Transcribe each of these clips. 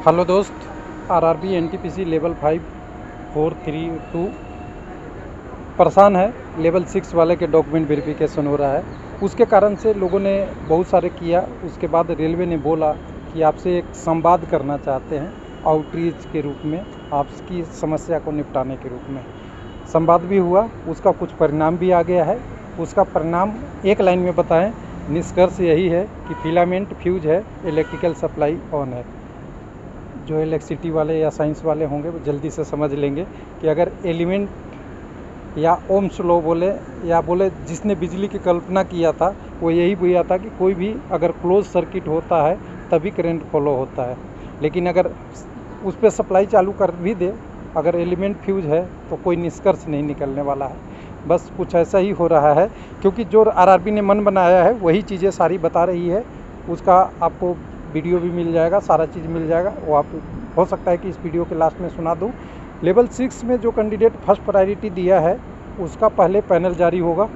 Hello दोस्त, RRB NTPC level 5 432 परेशान है। लेवल 6 वाले के डॉक्यूमेंट वेरिफिकेशन हो रहा है, उसके कारण से लोगों ने बहुत सारे किया। उसके बाद रेलवे ने बोला कि आपसे एक संवाद करना चाहते हैं, आउटरीच के रूप में, आपकी समस्या को निपटाने के रूप में। संवाद भी हुआ, उसका कुछ परिणाम भी आ गया है। उसका परिणाम एक लाइन में बताएं, निष्कर्ष यही है कि फिलामेंट फ्यूज है, इलेक्ट्रिकल सप्लाई ऑन है। जो इलेक्ट्रिसिटी वाले या साइंस वाले होंगे वो जल्दी से समझ लेंगे कि अगर एलिमेंट या ओम्स लॉ बोले या बोले जिसने बिजली की कल्पना किया था वो यही बोला था कि कोई भी अगर क्लोज सर्किट होता है तभी करंट फ्लो होता है। लेकिन अगर उस पर सप्लाई चालू कर भी दे, अगर एलिमेंट फ्यूज है तो कोई निष्कर्ष नहीं निकलने वाला है। बस कुछ ऐसा ही हो रहा है, क्योंकि जो आरआरबी ने मन बनाया है वही चीज़ें सारी बता रही है। उसका आपको वीडियो भी मिल जाएगा, सारा चीज़ मिल जाएगा। वो आप हो सकता है कि इस वीडियो के लास्ट में सुना दूँ। लेवल 6 में जो कैंडिडेट फर्स्ट प्रायोरिटी दिया है उसका पहले पैनल जारी होगा।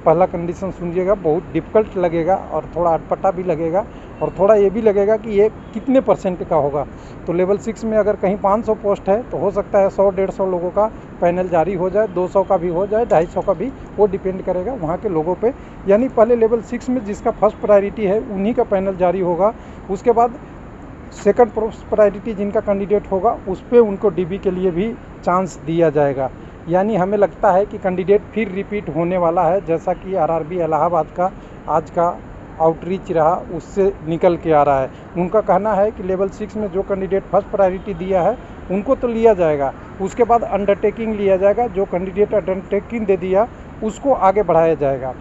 पहला कंडीशन सुनिएगा, बहुत डिफ़िकल्ट लगेगा और थोड़ा अटपटा भी लगेगा और थोड़ा ये भी लगेगा कि ये कितने परसेंट का होगा। तो लेवल 6 में अगर कहीं 500 पोस्ट है तो हो सकता है 100-150 लोगों का पैनल जारी हो जाए, 200 का भी हो जाए, 250 का भी, वो डिपेंड करेगा वहाँ के लोगों पे। यानी पहले लेवल 6 में जिसका फर्स्ट प्रायोरिटी है उन्हीं का पैनल जारी होगा। उसके बाद सेकंड प्रायोरिटी जिनका कैंडिडेट होगा उस पर उनको डीबी के लिए भी चांस दिया जाएगा। यानी हमें लगता है कि कैंडिडेट फिर रिपीट होने वाला है, जैसा कि आरआरबी इलाहाबाद का आज का आउटरीच रहा उससे निकल के आ रहा है। उनका कहना है कि लेवल 6 में जो कैंडिडेट फर्स्ट प्रायोरिटी दिया है उनको तो लिया जाएगा, उसके बाद अंडरटेकिंग लिया जाएगा। जो कैंडिडेट अंडरटेकिंग दे दिया उसको आगे बढ़ाया जाएगा,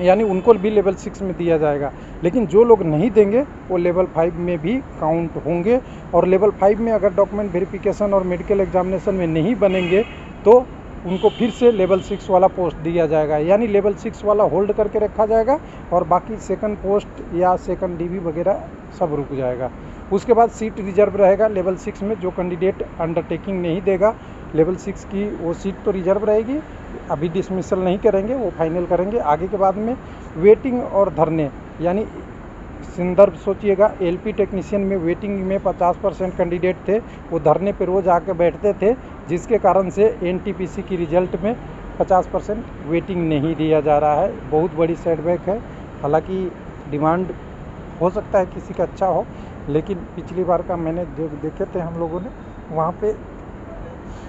यानी उनको भी लेवल 6 में दिया जाएगा। लेकिन जो लोग नहीं देंगे वो लेवल 5 में भी काउंट होंगे। और लेवल 5 में अगर डॉक्यूमेंट वेरिफिकेशन और मेडिकल एग्जामिनेशन में नहीं बनेंगे तो उनको फिर से लेवल 6 वाला पोस्ट दिया जाएगा। यानी लेवल 6 वाला होल्ड करके रखा जाएगा और बाकी सेकंड पोस्ट या सेकंड डीबी वगैरह सब रुक जाएगा। उसके बाद सीट रिजर्व रहेगा लेवल 6 में। जो कैंडिडेट अंडरटेकिंग नहीं देगा लेवल 6 की वो सीट तो रिजर्व रहेगी, अभी डिसमिसल नहीं करेंगे, वो फाइनल करेंगे आगे के बाद में। वेटिंग और धरने, यानी संदर्भ सोचिएगा, एलपी टेक्नीशियन में वेटिंग में 50% कैंडिडेट थे, वो धरने पे रोज़ आके बैठते थे, जिसके कारण से एनटीपीसी की रिजल्ट में 50% वेटिंग नहीं दिया जा रहा है। बहुत बड़ी सेटबैक है। हालांकि डिमांड हो सकता है किसी का अच्छा हो, लेकिन पिछली बार का मैंने जो देखे थे हम लोगों ने वहाँ पे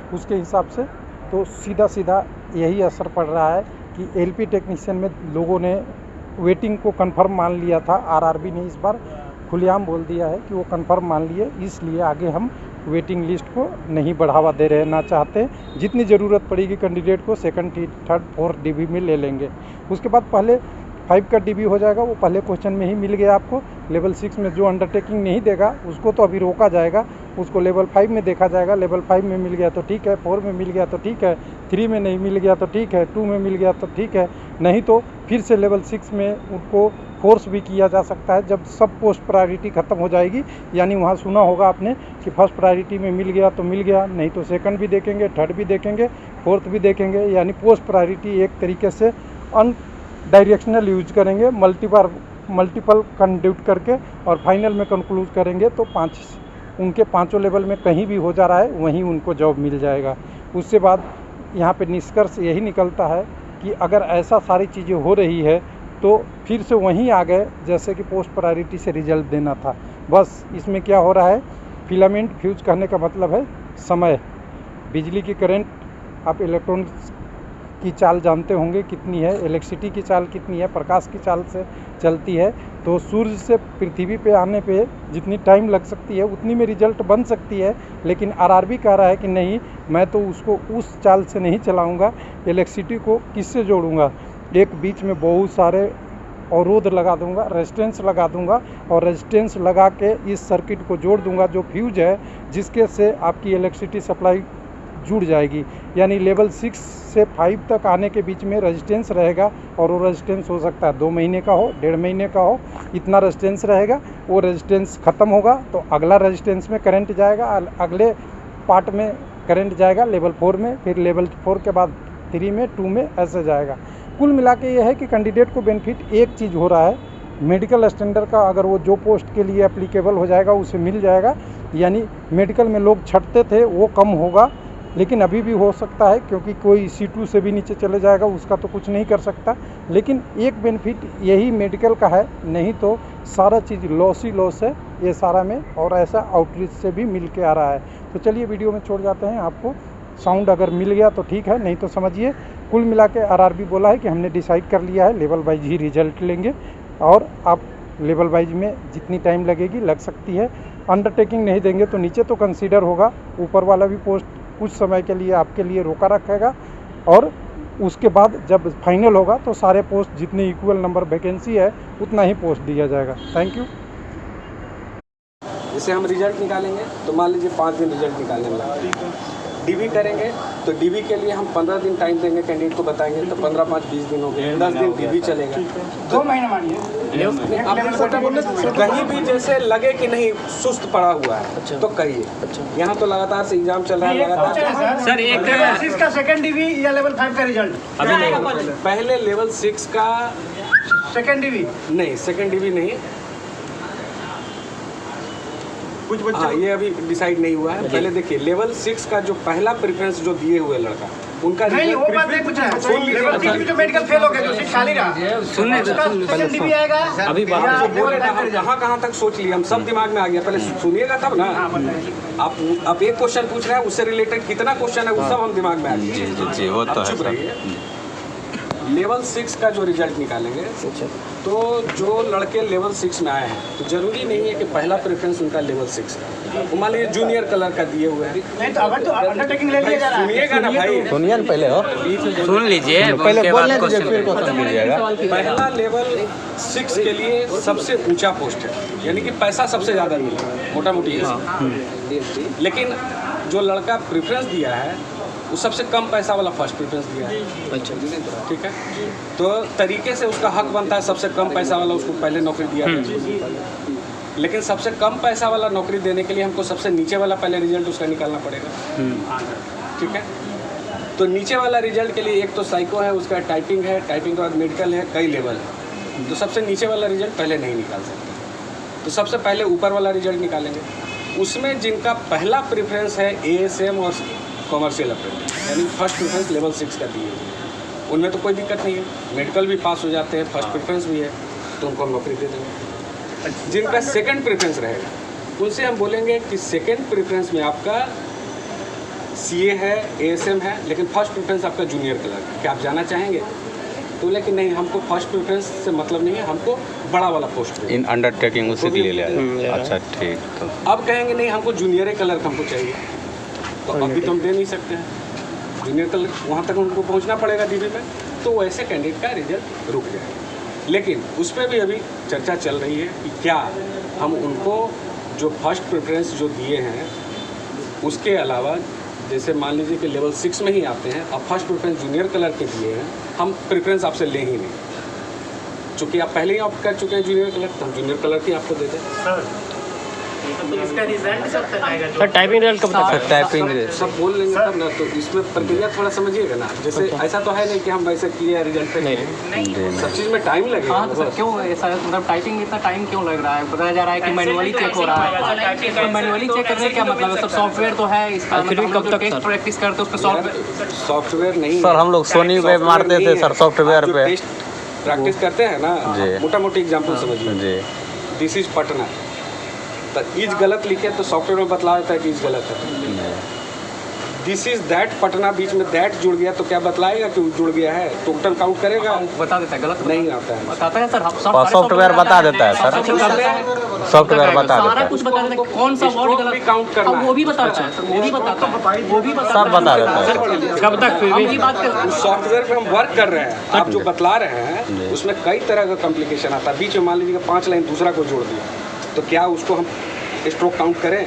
उसके हिसाब से तो सीधा सीधा यही असर पड़ रहा है कि एलपी टेक्नीशियन में लोगों ने वेटिंग को कंफर्म मान लिया था। आरआरबी ने इस बार खुलेआम बोल दिया है कि वो कंफर्म मान लिए, इसलिए आगे हम वेटिंग लिस्ट को नहीं बढ़ावा दे रहे, ना चाहते। जितनी ज़रूरत पड़ेगी कैंडिडेट को सेकंड, थर्ड, फोर्थ डीबी में ले लेंगे। उसके बाद पहले 5 का डीबी हो जाएगा, वो पहले क्वेश्चन में ही मिल गया आपको। लेवल 6 में जो अंडरटेकिंग नहीं देगा उसको तो अभी रोका जाएगा, उसको लेवल 5 में देखा जाएगा। लेवल 5 में मिल गया तो ठीक है, 4 में मिल गया तो ठीक है, 3 में नहीं मिल गया तो ठीक है, 2 में मिल गया तो ठीक है, नहीं तो फिर से लेवल 6 में उनको फोर्स भी किया जा सकता है जब सब पोस्ट प्रायोरिटी ख़त्म हो जाएगी। यानी वहाँ सुना होगा आपने कि फर्स्ट प्रायोरिटी में मिल गया तो मिल गया, नहीं तो सेकंड भी देखेंगे, थर्ड भी देखेंगे, फोर्थ भी देखेंगे। यानी पोस्ट प्रायोरिटी एक तरीके से डायरेक्शनल यूज करेंगे, मल्टीपल कंड्यूट करके और फाइनल में कंक्लूड करेंगे तो उनके पांचों लेवल में कहीं भी हो जा रहा है वहीं उनको जॉब मिल जाएगा। उससे बाद यहाँ पे निष्कर्ष यही निकलता है कि अगर ऐसा सारी चीज़ें हो रही है तो फिर से वहीं आ गए जैसे कि पोस्ट प्रायोरिटी से रिजल्ट देना था। बस इसमें क्या हो रहा है, फिलामेंट फ्यूज कहने का मतलब है समय। बिजली की करंट, आप इलेक्ट्रॉनिक्स की चाल जानते होंगे कितनी है, इलेक्ट्रिसिटी की चाल कितनी है, प्रकाश की चाल से चलती है। तो सूर्य से पृथ्वी पे आने पे जितनी टाइम लग सकती है उतनी में रिजल्ट बन सकती है। लेकिन आरआरबी कह रहा है कि नहीं, मैं तो उसको उस चाल से नहीं चलाऊंगा, इलेक्ट्रिसिटी को किससे जोड़ूंगा, एक बीच में बहुत सारे अवरोध लगा दूंगा, रेजिस्टेंस लगा दूंगा और रेजिस्टेंस लगा के इस सर्किट को जोड़ दूंगा जो फ्यूज है, जिसके से आपकी इलेक्ट्रिसिटी सप्लाई जुड़ जाएगी। यानी लेवल 6 से 5 तक आने के बीच में रेजिस्टेंस रहेगा और वो रेजिस्टेंस हो सकता है 2 महीने का हो, 1.5 महीने का हो, इतना रेजिस्टेंस रहेगा। वो रेजिस्टेंस ख़त्म होगा तो अगला रेजिस्टेंस में करंट जाएगा, अगले पार्ट में करंट जाएगा लेवल 4 में, फिर लेवल 4 के बाद 3 में, 2 में, ऐसे जाएगा। कुल मिला के ये है कि कैंडिडेट को बेनिफिट एक चीज़ हो रहा है, मेडिकल स्टैंडर्ड का अगर वो जो पोस्ट के लिए एप्लीकेबल हो जाएगा उसे मिल जाएगा। यानी मेडिकल में लोग छटते थे वो कम होगा, लेकिन अभी भी हो सकता है क्योंकि कोई C2 से भी नीचे चले जाएगा, उसका तो कुछ नहीं कर सकता। लेकिन एक बेनिफिट यही मेडिकल का है, नहीं तो सारा चीज़ लॉस ही लॉस है ये सारा में, और ऐसा आउटरीच से भी मिल के आ रहा है। तो चलिए वीडियो में छोड़ जाते हैं। आपको साउंड अगर मिल गया तो ठीक है, नहीं तो समझिए कुल मिला के RRB बोला है कि हमने डिसाइड कर लिया है लेवल वाइज ही रिजल्ट लेंगे, और आप लेवल वाइज में जितनी टाइम लगेगी लग सकती है। अंडरटेकिंग नहीं देंगे तो नीचे तो कंसीडर होगा, ऊपर वाला भी पोस्ट कुछ समय के लिए आपके लिए रोका रखेगा, और उसके बाद जब फाइनल होगा तो सारे पोस्ट जितने इक्वल नंबर वैकेंसी है उतना ही पोस्ट दिया जाएगा। Thank you. जैसे हम रिजल्ट निकालेंगे तो मान लीजिए 5 दिन रिजल्ट निकालने में लगेगा। DV करेंगे तो DV के लिए हम 15 दिन टाइम देंगे, कैंडिडेट को बताएंगे, तो 15 5 20 दिन हो गए, 10 दिन DV चलेगा। 2 महीने मानिए कहीं भी जैसे लगे कि नहीं सुस्त पड़ा हुआ है तो कहिए। यहाँ तो लगातार से एग्जाम चल रहा है लगातार। सर एक लेवल 6 का सेकंड DV या लेवल 5 का रिजल्ट अभी नहीं, पहले लेवल 6 का सेकंड DV नहीं, सेकंड DV नहीं, कुछ हाँ ये अभी डिसाइड नहीं हुआ है। पहले देखिए लेवल 6 का जो पहला प्रेफरेंस जो दिए हुए लड़का, उनका नहीं वो बात नहीं पूछ रहा है। लेवल 6 में जो मेडिकल फेल हो गए तो सीट खाली रहा, सुनने सेकंड DV आएगा अभी बात बोले ना, हम कहाँ तक सोच लिए, हम सब दिमाग में आ गया, पहले सुनिएगा तब ना। आप एक क्वेश्चन पूछ रहे हैं, उससे रिलेटेड कितना क्वेश्चन है वो सब हम दिमाग में आ गया। जी वो तो चुप है। रहिए। लेवल 6 का जो रिजल्ट निकालेंगे तो जो लड़के लेवल 6 में आए हैं तो जरूरी नहीं है कि पहला प्रेफरेंस उनका लेवल 6 का, वो मान लीजिए जूनियर कलर का दिए हुए हैं। नहीं तो अगर तो अंडरटेकिंग ले लिया जा रहा है। सुनिएगा ना भाई, सुनिए पहले हो, सुन लीजिए पहले बोलने दीजिए, फिर क्वेश्चन कीजिएगा। पहला लेवल 6 के लिए सबसे ऊंचा पोस्ट है, यानी कि पैसा सबसे ज़्यादा मिलेगा, मोटा मोटी है। लेकिन जो लड़का प्रेफरेंस दिया है वो सबसे कम पैसा वाला फर्स्ट प्रेफरेंस दिया है। अच्छा ठीक है, तो तरीके से उसका हक बनता है सबसे कम पैसा वाला उसको पहले नौकरी दिया है। लेकिन सबसे कम पैसा वाला नौकरी देने के लिए हमको सबसे नीचे वाला पहले रिजल्ट उसका निकालना पड़ेगा। ठीक है, तो नीचे वाला रिजल्ट के लिए एक तो साइको है, उसका टाइपिंग है, टाइपिंग के बाद मेडिकल है, कई लेवल है। तो सबसे नीचे वाला रिजल्ट पहले नहीं निकाल सकते, तो सबसे पहले ऊपर वाला रिजल्ट निकालेंगे। उसमें जिनका पहला प्रेफरेंस है ASM और कॉमर्शियल अप्रेंटिस, यानी फर्स्ट प्रेफरेंस लेवल 6 का दिए, उनमें तो कोई दिक्कत नहीं है, मेडिकल भी पास हो जाते हैं, फर्स्ट प्रेफरेंस भी है, तो उनको हम नौकरी दे देंगे। जिनका सेकंड प्रेफरेंस रहेगा उनसे हम बोलेंगे कि सेकंड प्रेफरेंस में आपका CA है, ASM है, लेकिन फर्स्ट प्रेफरेंस आपका जूनियर कलर, क्या आप जाना चाहेंगे? तो लेकिन नहीं, हमको फर्स्ट प्रेफरेंस से मतलब नहीं है, हमको बड़ा वाला पोस्ट इन अंडरटेकिंग उसी के लिए लिया। अच्छा ठीक, तो अब कहेंगे नहीं हमको जूनियर कलर हमको चाहिए, तो अभी तो हम दे नहीं सकते हैं, जूनियर कलर वहाँ तक उनको पहुँचना पड़ेगा DV में, तो वैसे कैंडिडेट का रिजल्ट रुक जाएगा। लेकिन उस पर भी अभी चर्चा चल रही है कि क्या हम उनको जो फर्स्ट प्रेफरेंस जो दिए हैं उसके अलावा, जैसे मान लीजिए कि लेवल 6 में ही आते हैं, अब फर्स्ट प्रेफरेंस जूनियर कलर के दिए हैं, हम प्रेफरेंस आपसे ले ही नहीं, चूँकि आप पहले ही ऑप्ट कर चुके हैं जूनियर कलर, तो हम जूनियर कलर की आपको दे दें। इसका रिजल्ट कब तक आएगा? सर टाइपिंग रिजल्ट कब तक? सर टाइपिंग सब बोल लेंगे तब ना, तो इसमें प्रक्रिया थोड़ा समझिएगा ना। जैसे ऐसा तो है नहीं कि हम वैसे किए रिजल्ट पे नहीं, सब चीज़ में टाइम लगेगा। हाँ तो सर क्यों ऐसा, मतलब टाइपिंग इतना टाइम क्यों लग रहा है? बताया जा रहा है कि मैनुअली चेक हो रहा है, तो मैनुअली चेक करने क्या मतलब है? सब सॉफ्टवेयर तो है इसका, फिर भी कब तक प्रैक्टिस करते उस पर सॉफ्टवेयर नहीं सर, हम लोग सोनी पे मारते थे सर सॉफ्टवेयर पे, प्रैक्टिस करते हैं ना। मोटा मोटी एग्जाम्पल समझिए, जी दिस इज पटना, तो ईज गलत लिखे तो सॉफ्टवेयर में बतला देता है कि ईज गलत है। दिस इज दैट पटना, बीच में दैट जुड़ गया तो क्या बतलाएगा कि जुड़ गया है? टोटल काउंट करेगा? बता देता है, गलत नहीं आता है, बताता है सर, सॉफ्टवेयर बता देता है सर, सॉफ्टवेयर बता देता सारा है, कुछ बता देता है, कौन सा वर्ड गलत काउंट करना है, वो भी बताता है, वो भी बताता है, वो भी बताता सब बता देता है। कब तक फिर भी बात कर, उस सॉफ्टवेयर पे हम वर्क कर रहे हैं, आप जो बतला रहे हैं उसमें कई तरह का कॉम्प्लिकेशन आता है। बीच में मान लीजिए 5 लाइन दूसरा को जोड़ दिया, तो क्या उसको हम स्ट्रोक काउंट करें?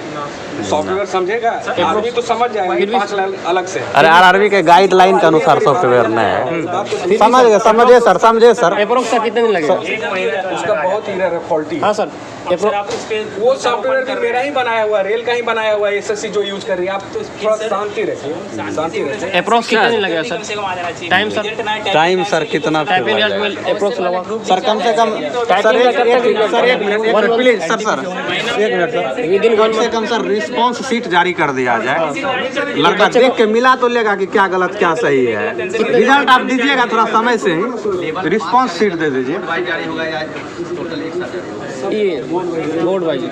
सॉफ्टवेयर समझेगा, आदमी तो समझ जाएगा 5 लाइन अलग से। अरे RRB के गाइडलाइन के अनुसार सॉफ्टवेयर नहीं है, समझिए सर, समझे सर। कितने दिन लगेगा? उसका बहुत ही फॉल्टी है। हाँ सर, वो सॉफ्टवेयर भी मेरा ही बनाया हुआ है, रेल का ही बनाया हुआ है, एसएससी जो यूज कर रही है। आप तो थोड़ा शांति रखिए, शांति रखिए। अप्रोक्स कितना दिन लगेगा सर? टाइम सर कितना अप्रोक्स लगा सर? कम से कम सर एक मिनट प्लीज सर एक मिनट सर, कम से कम सर रिस्पांस शीट जारी कर दिया जाए। लड़का देख के मिला तो लेगा कि क्या गलत क्या सही है। रिजल्ट आप दीजिएगा थोड़ा समय से ही, रिस्पांस शीट दे दीजिए। ये बोर्ड वाइज,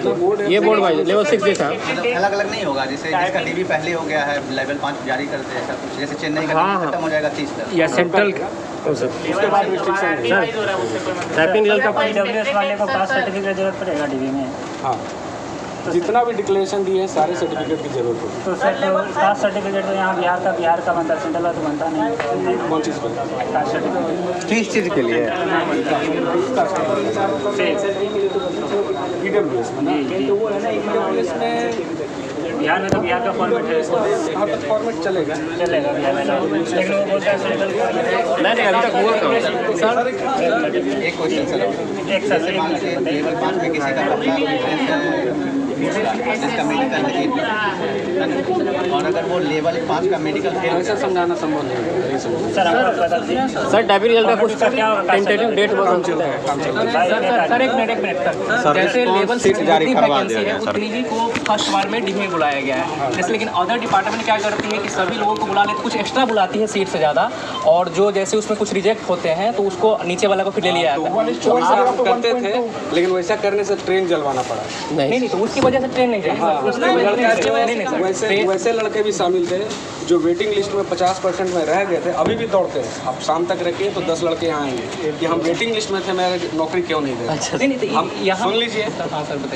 ये बोर्ड वाइज लेवल 6 जैसा अलग अलग नहीं होगा। जैसे जिसका डीबी पहले हो गया है लेवल 5 जारी करते हैं, ऐसा कुछ। जैसे चेन्नई का खत्म हो जाएगा 30 तक या सेंट्रल उसके बाद रिस्ट्रिक्शन टाइपिंग रिजल्ट का ईडब्ल्यूएस वाले को कास्ट सर्टिफिकेट जरूरत पड़ेगा डीबी में। हाँ, जितना भी डिक्लेरेशन दिए हैं सारे सर्टिफिकेट की जरूरत होगी। तो सर तो कास्ट सर्टिफिकेट तो यहाँ बिहार का बनता है, सेंट्रल का तो बनता नहीं। कौन चीज़ बनता है? कास्ट सर्टिफिकेट किस चीज़ के लिए? ईडब्ल्यूएस में ना, ईडब्ल्यूएस में बिहार में तो बिहार का फॉर्मेट है, यहाँ तक फॉर्मेट चलेगा चलेगा बिहार में। लेकिन वो बोलता है सेंट्रल नहीं अभी तक हुआ सर। एक क्वेश्चन सर, एक सर मान लीजिए लेवल 5 में किसी का इसका मेडिकल नहीं, और अगर वो लेवल 5 का मेडिकल ऐसा समझाना संभव नहीं है। सर आपको बता दीजिए सर टाइपिंग रिजल्ट का कुछ टेंटेटिव डेट बता सकते हैं सर? एक मिनट सर, जैसे लेवल 6 जारी करवा वैकेंसी है उतनी ही को फर्स्ट बार में डीमी में बुलाया गया है। जैसे लेकिन अदर डिपार्टमेंट क्या करती है कि सभी लोगों को बुला लेते, कुछ एक्स्ट्रा बुलाती है सीट से ज़्यादा, और जो जैसे उसमें कुछ रिजेक्ट होते हैं तो उसको नीचे वाला को फिर ले लिया जाता है। आप करते थे, लेकिन वैसा करने से ट्रेन जलवाना पड़ा। नहीं तो उसकी वजह से ट्रेन नहीं वैसे लड़के भी शामिल थे जो वेटिंग लिस्ट में 50% में रह गए थे, अभी भी दौड़ते हैं। आप शाम तक रखिए तो 10 लड़के यहाँ आएंगे कि हम वेटिंग लिस्ट में थे, मेरे नौकरी क्यों नहीं दे। अच्छा नहीं हम सुन लीजिए,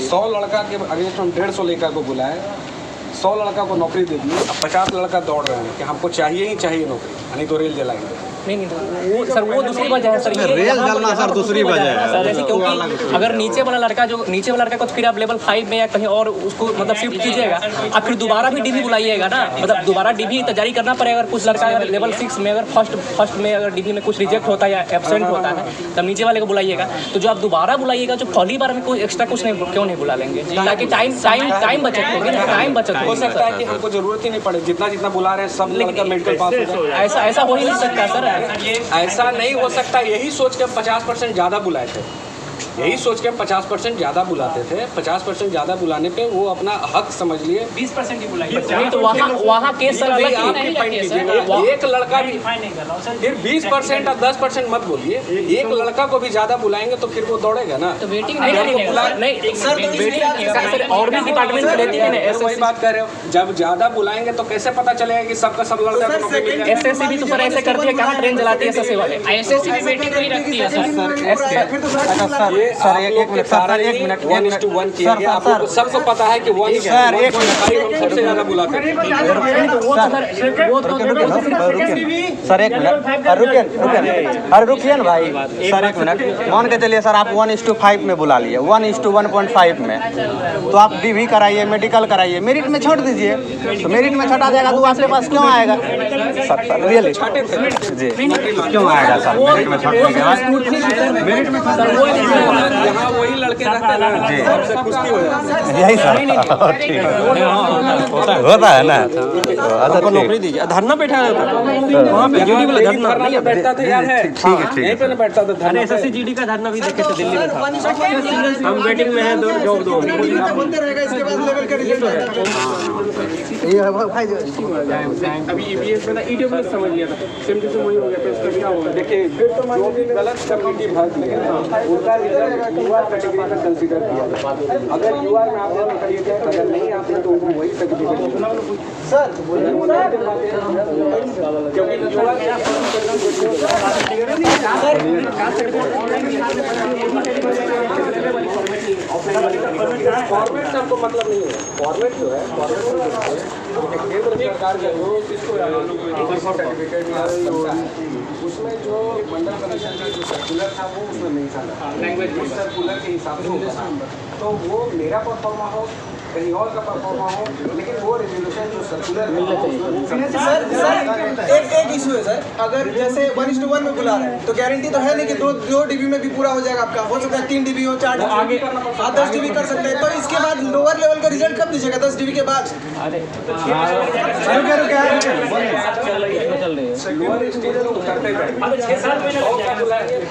100 लड़का के अगेंस्ट हम 150 लड़का को बुलाए, 100 लड़का को नौकरी दे दी। अब 50 लड़का दौड़ रहे हैं कि हमको चाहिए ही चाहिए नौकरी, नहीं तो रेल जलाएंगे। नहीं वो सर वो दूसरी वजह है सर। रेल जलना सर दूसरी वजह है सर, जैसे क्योंकि अगर नीचे वाला लड़का को फिर आप लेवल 5 में या कहीं और उसको मतलब शिफ्ट कीजिएगा, अब फिर दोबारा भी डीबी बुलाइएगा ना, मतलब दोबारा डीबी तो जारी करना पड़ेगा। अगर कुछ लड़का अगर लेवल 6 में अगर फर्स्ट में अगर डीबी में कुछ रिजेक्ट होता है या एब्सेंट होता है, तब नीचे वाले को बुलाइएगा। तो जो आप दोबारा बुलाइएगा, जो पहली बार में कोई एक्स्ट्रा कुछ नहीं क्यों नहीं बुला लेंगे, ताकि टाइम बचत होगी ना, टाइम बचत हो सकता है कि हमको जरूरत ही नहीं पड़े, जितना बुला रहे हैं सब लड़का मेडिकल पास हो जाए। ऐसा हो ही नहीं सकता सर। ऐसा नहीं हो सकता। यही सोच के 50% ज़्यादा बुलाए थे, यही सोच के हम 50% ज़्यादा बुलाते थे। 50% ज़्यादा बुलाने पे वो अपना हक समझ लिए 20% ही बुलाइए। तो वहाँ केस सर अलग एक लड़का भी फिर 20% और 10% मत बोलिए। एक लड़का को भी ज़्यादा बुलाएंगे तो फिर वो दौड़ेगा ना। तो वेटिंग नहीं सर, और भी डिपार्टमेंट में रहती है ना। ऐसे वही बात कर रहे हो, जब ज़्यादा बुलाएंगे तो कैसे पता चलेगा कि सबका सब लड़का को नौकरी मिलेगा। एसएससी भी तो सर ऐसे करती है, कहाँ ट्रेन चलाती है एसएससी वाले। एसएससी भी वेटिंग नहीं रखती है सर। सर एक मिनट सर, एक मिनट 1:1 किया गया। आपको सबको पता है कि 1 सर एक हम सबसे ज़्यादा बुलाते हैं। सर एक मिनट रुकिए ना भाई। सर एक मिनट मान के चलिए सर, आप 1:5 में बुला लिए, 1:1.5 में, तो आप डीवी कराइए, मेडिकल कराइए, मेरिट में छोड़ दीजिए। तो मेरिट में छोटा जाएगा तो आपके पास क्यों आएगा सर? रियली जी क्यों आएगा सर मेरिट में छोड़ने के बाद? मेरिट में यहाँ वही लड़के रहते हैं ना, सबसे कुश्ती हो जाती है। यही सर ठीक होता है ना। अच्छा नौकरी दीजिए। धरना बैठा है वहाँ पे, जीडी वाला धरना नहीं बैठता था, याद है? ठीक है यहीं पे ना बैठता था धरना। एसएससी जीडी का धरना भी देखे थे दिल्ली में था। हम वेटिंग में हैं, जॉब दो। अभी ईपीएस में ईडब्ल्यूएस समझ लिया था, सेम टू सेम वही हो गया था। इसका क्या हुआ? देखिए, जो भी गलत कम्युनिटी भर दिए उनका रिजल्ट यूआर कैटेगरी में कंसीडर किया जाए। अगर यूआर में आप लोग करिए थे, अगर नहीं आते तो उनको वही सर्टिफिकेट सर क्योंकि फॉर्मेट से हमको मतलब नहीं है। फॉर्मेट जो है, केंद्र सरकार का जो सर्टिफिकेट बनता है, उसमें जो मंडल कमीशन का जो सर्कुलर था वो उसमें नहीं था, लैंग्वेज सर्कुलर के हिसाब से होता था। तो वो मेरा परफॉर्मा हो कहीं और का परफॉर्मा हो, लेकिन वो रेजोल्यूशन जो सर्कुलर एक इशू है सर, अगर जैसे 1:1 में बुला रहे हैं तो गारंटी तो है नहीं कि 2 डीबी में भी पूरा हो जाएगा आपका। हो सकता है 3 डीबी हो, 4 डीबी आगे 10 डीबी कर सकते हैं। तो इसके बाद लोअर लेवल का रिजल्ट कब दीजिएगा? 10 डीबी के बाद? लोअर स्टेज में उतरते जाएंगे,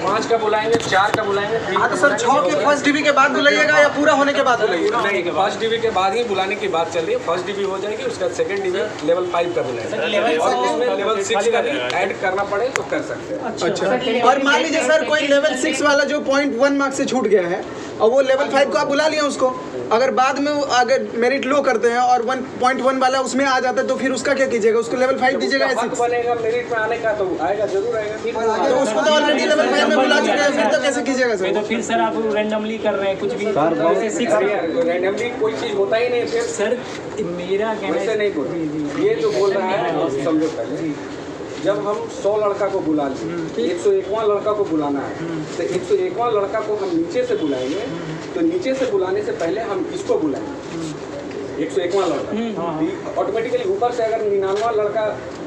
5 का बुलाएंगे, 4 का बुलाएंगे। हाँ तो सर 6 के फर्स्ट डीबी के बाद बुलाइएगा या पूरा होने के बाद बुलाइएगा? नहीं, फर्स्ट डीबी के बाद ही बुलाने की बात चल रही है। फर्स्ट डीबी हो जाएगी, उसका सेकंड डीबी लेवल 5 का बुलाएंगे और उसमें लेवल 6 का भी ऐड करना पड़े तो कर सकते हैं। अच्छा, और मान लीजिए सर कोई लेवल 6 वाला जो 0.1 मार्क्स से छूट गया है और वो लेवल 5 को आप बुला लिया उसको, अगर बाद में अगर मेरिट लो करते हैं और 1.1 वाला उसमें आ जाता है तो फिर उसका क्या कीजिएगा? उसको लेवल 5 दीजिएगा? बनेगा मेरिट में आने का तो आएगा, जरूर आएगा। तो उसको तो ऑलरेडी लेवल 5 में बुला चुके हैं, फिर तो कैसे कीजिएगा सर? तो फिर सर आप रैंडमली कर रहे हैं कुछ भी, जैसे 6 रैंडमली कोई चीज़ होता ही नहीं फिर सर मेरा कहना वैसे नहीं बोल, ये जो बोल रहा है समझो पहले, जब हम 100 लड़का को बुला लें, 101वां लड़का को बुलाना है तो 101वां लड़का को हम नीचे से बुलाएंगे, तो नीचे से बुलाने से पहले हम इसको बुलाएंगे 101वां लड़का। ऑटोमेटिकली ऊपर से अगर 99वां लड़का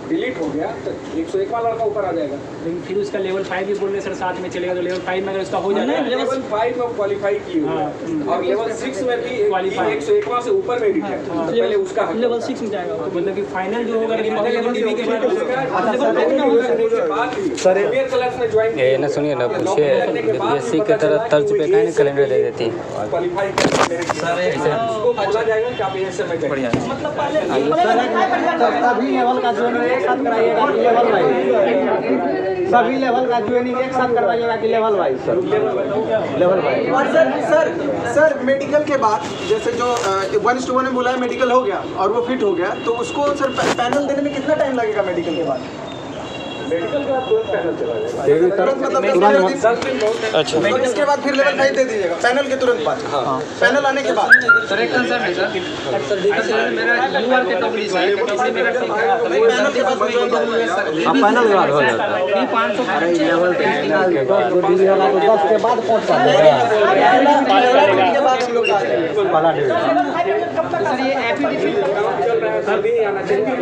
डिलीट हो गया तो 101वां लड़का ऊपर आ जाएगा। लेकिन फिर उसका लेवल 5 भी बोल रहे सर साथ में चलेगा, तो लेवल 5 में अगर उसका हो जाएगा लेवल 5 में क्वालिफाई किए हुए और लेवल 6 में भी 101वां से ऊपर मेरिट है, तो पहले उसका लेवल 6 में जाएगा, तो मतलब कि फाइनल जो होगा लेकिन लेवल डीबी के बाद प्रीमियर क्लास में ज्वाइन ये ना सुनिए ना, पूछिए बीपीएससी के तरह तर्ज पे काहे कैलेंडर दे देती है। क्वालिफाई करके उसको बोला जाएगा कि आप ऐसे में बढ़िया सभी लेवल का ज्वाइनिंग एक साथ कराइएगा कि लेवल वाइज? सभी लेवल का ज्वाइनिंग एक साथ करवाइएगा कि level wise? Sir level wise. और सर मेडिकल के बाद जैसे जो 1:1 में बुलाया, मेडिकल हो गया और वो फिट हो गया, तो उसको सर पैनल देने में कितना टाइम लगेगा मेडिकल के बाद? मेडिकल का तुरंत पैनल चला जाएगा, मतलब 10 दिन बहुत। अच्छा, तो इसके बाद फिर लेवल 5 दे दीजिएगा पैनल के तुरंत बाद? हाँ, पैनल आने के बाद। सर एक कंसर्न है सर, मेरा यूआर के टॉपिक है, पैनल के बाद पैनल के बाद हो जाता है 500 अरे लेवल 10 वाला तो 10 के बाद पहुंच जाता है के बाद हम लोग आ जाएंगे वाला डिवीजन। सर ये एफिडेविट चल रहा है, सर भी आना चाहिए।